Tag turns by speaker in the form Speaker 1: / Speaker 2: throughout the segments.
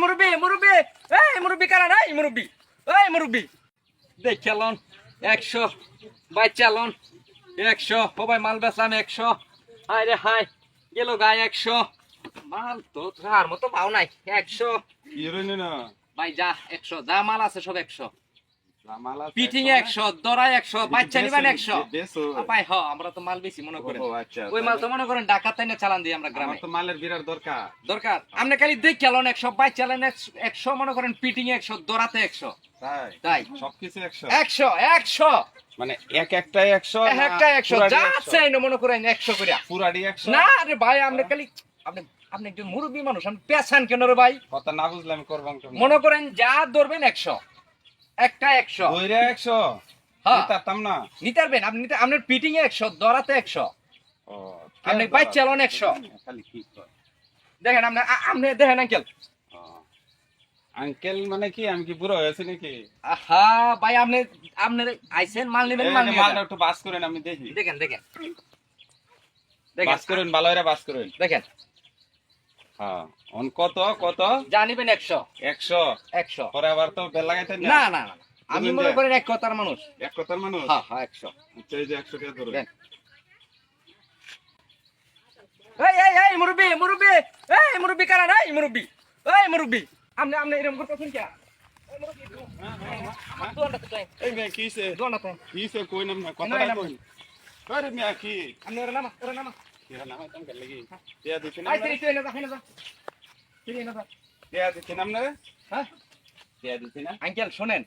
Speaker 1: মুরব্বি মুরব্বি, এই মুরব্বি কারা নাই মুরব্বি, এই মুরব্বি দেখ চালন 100 বাই চালন 100 সবাই মাল বেচলাম 100। হাই রে হাই গেল গায়ে 100 মাল তো আর মতো পাও নাই 100
Speaker 2: ইরোনে না
Speaker 1: ভাই যা 100 যা মাল আছে সব 100
Speaker 2: জামালা
Speaker 1: পিটিং 100 দরাই 100 বাচ্চা নিবেন 100
Speaker 2: বেসো
Speaker 1: ভাই হ আমরা তো মাল বেশি মনে করেন
Speaker 2: ও আচ্ছা
Speaker 1: ওই মাল তো মনে করেন ঢাকা তাই না চালান দিই আমরা
Speaker 2: আমার
Speaker 1: গ্রামে
Speaker 2: তো মালের বিরাট দরকার
Speaker 1: দরকার আপনি খালি দেখ চালান 100 বাই চালান 100 মনে করেন পিটিং 100 দরাতে 100
Speaker 2: তাই
Speaker 1: তাই
Speaker 2: সবকিছু 100
Speaker 1: 100
Speaker 2: মানে একটাই 100
Speaker 1: এক একটা 100 যা আছে না মনে করেন 100 করে
Speaker 2: পুরাডি 100
Speaker 1: না রে ভাই আপনি খালি আপনি আপনি একজন মুরব্বী মানুষ আপনি পেছান কেন রে ভাই
Speaker 2: কথা না বুঝলাম করবাম তো
Speaker 1: মনে করেন যা ধরবেন 100 একটা 100
Speaker 2: ওইরা 100
Speaker 1: হ্যাঁ
Speaker 2: নিতাম না
Speaker 1: নিতে পারবেন আপনি আপনার পিটিং 100 দরাতে 100
Speaker 2: ও
Speaker 1: আপনি বাই চালান 100
Speaker 2: খালি কি কর
Speaker 1: দেখেন আপনি দেখেন আঙ্কেল
Speaker 2: আঙ্কেল মানে কি আমি কি বুড়ো হয়েছি নাকি
Speaker 1: আহা ভাই আপনি আইছেন মাল নেবেন মাল নিয়ে
Speaker 2: মালটা একটু বাস করেন আমি দেখি
Speaker 1: দেখেন দেখেন
Speaker 2: বাস করেন ভালো করে বাস করেন
Speaker 1: দেখেন
Speaker 2: হ্যাঁ অন কত কত
Speaker 1: জানিবেন 100
Speaker 2: 100 পরে আবার তো বেল লাগাইতে
Speaker 1: না না না আমি মনে করেন এক কথার মানুষ
Speaker 2: এক কথার মানুষ
Speaker 1: হ্যাঁ হ্যাঁ 100
Speaker 2: আচ্ছা এই যে 100 টাকা ধরো
Speaker 1: দেন। এই মুরব্বি মুরব্বি, এই মুরব্বি কারা নাই মুরব্বি, এই মুরব্বি আপনি এরকম করতেছেন কি
Speaker 2: এই মেয়ে কিছে কিছে কই নাম না কথা কই আরে মিয়া কি
Speaker 1: আপনি ওরা নামা
Speaker 2: এরা নাম তাম গেল লাগি দেয়া দিতে না
Speaker 1: আইতে না যা
Speaker 2: দেয়া দিতে নাম না
Speaker 1: হ্যাঁ
Speaker 2: দেয়া দিতে না
Speaker 1: আঙ্কেল শুনেন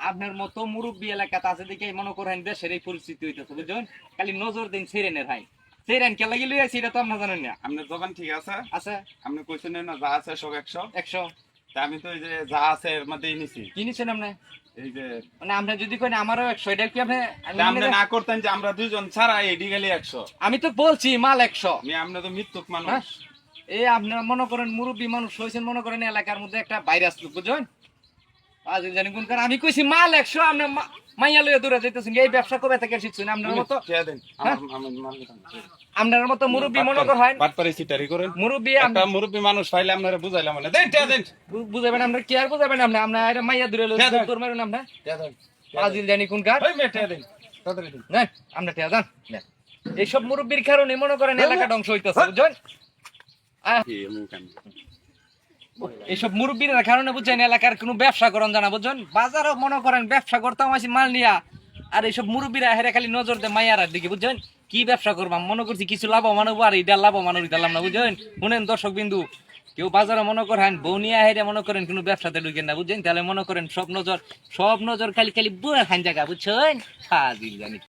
Speaker 1: আপনার মতো মুরব্বী এলাকাতে আছে দেখে মনে করেন দেশের এই পরিস্থিতি হইতেছে বুঝছেন খালি নজর দিন ছেড়েনের ভাই ছেড়েন কে লাগি লইয়াছি এটা তো আপনার জানেন না
Speaker 2: আপনার দোকান ঠিক আছে
Speaker 1: আছে
Speaker 2: আপনি কইছেন না যা আছে সব 100
Speaker 1: 100
Speaker 2: তা আমি তো এই যে যা আছে এর মধ্যেই নিছি
Speaker 1: কিনেছেন আপনি
Speaker 2: এই যে
Speaker 1: মানে আমরা যদি কই আমারও 100 এটা কি আপনি
Speaker 2: আপনি না করতেন যে আমরা দুইজন ছাড়া এডি গেলে 100
Speaker 1: আমি তো বলছি মাল 100
Speaker 2: আমি আপনি তো মৃত্যুক মানুষ
Speaker 1: হ্যাঁ? এই আপনারা মনে করেন মুরব্বী মানুষ হয়েছেন মনে করেন এলাকার মধ্যে একটা ভাইরাস লোক বুঝছেন আজ জানি কোন কারণ আমি কইছি মাল 100 আপনি মাইয়া লইয়া দূরে যাইতেছেন এই ব্যবসা কবে থেকে শিখছেন আপনার মতো
Speaker 2: দেয়া দেন
Speaker 1: হ্যাঁ?
Speaker 2: আমার মাল দিতাম
Speaker 1: আপনার মতো মুরব্বী মনে করেন
Speaker 2: বাটপারি সিটারি করেন
Speaker 1: মুরব্বী
Speaker 2: একটা মুরব্বী মানুষ পাইলে আপনারা বুঝাইলাম মানে দেন দেয়া দেন
Speaker 1: বুঝাবেন আমরা কি আর বুঝাবেন আপনি এর মাইয়া দূরে লইয়া দূর মারুন আপনি
Speaker 2: দেয়া দেন
Speaker 1: আজিল জানি কোন কার
Speaker 2: ওই মেয়ে দেয়া দেন তাড়াতাড়ি দেন
Speaker 1: না আমরা টিয়া জান এইসব মুরব্বীর কারণে মনে করেন এলাকা ধ্বংস হইতেছে বুঝছেন
Speaker 2: কি মুখ আমি
Speaker 1: এইসব মুরব্বীর কারণে বুঝছেন এলাকার কোনো ব্যবসা করেন জানা বুঝছেন বাজারও মনে করেন ব্যবসা করতাম আসি মাল নিয়া আর এইসব মুরব্বীরা হেরে খালি নজর দেয় মাইয়ারার দিকে বুঝছেন কি ব্যবসা করবাম মনে করছি কিছু লাভবান হবো আর এটা লাভবান হইতাম না বুঝছেন শুনেন দর্শক বিন্দু কেউ বাজারে মনে করেন বউ নিয়ে হেরে মনে করেন কোনো ব্যবসাতে ঢুকেন না বুঝছেন তাহলে মনে করেন সব নজর খালি খালি বুড়া খান জায়গা বুঝছেন সাজিল জানি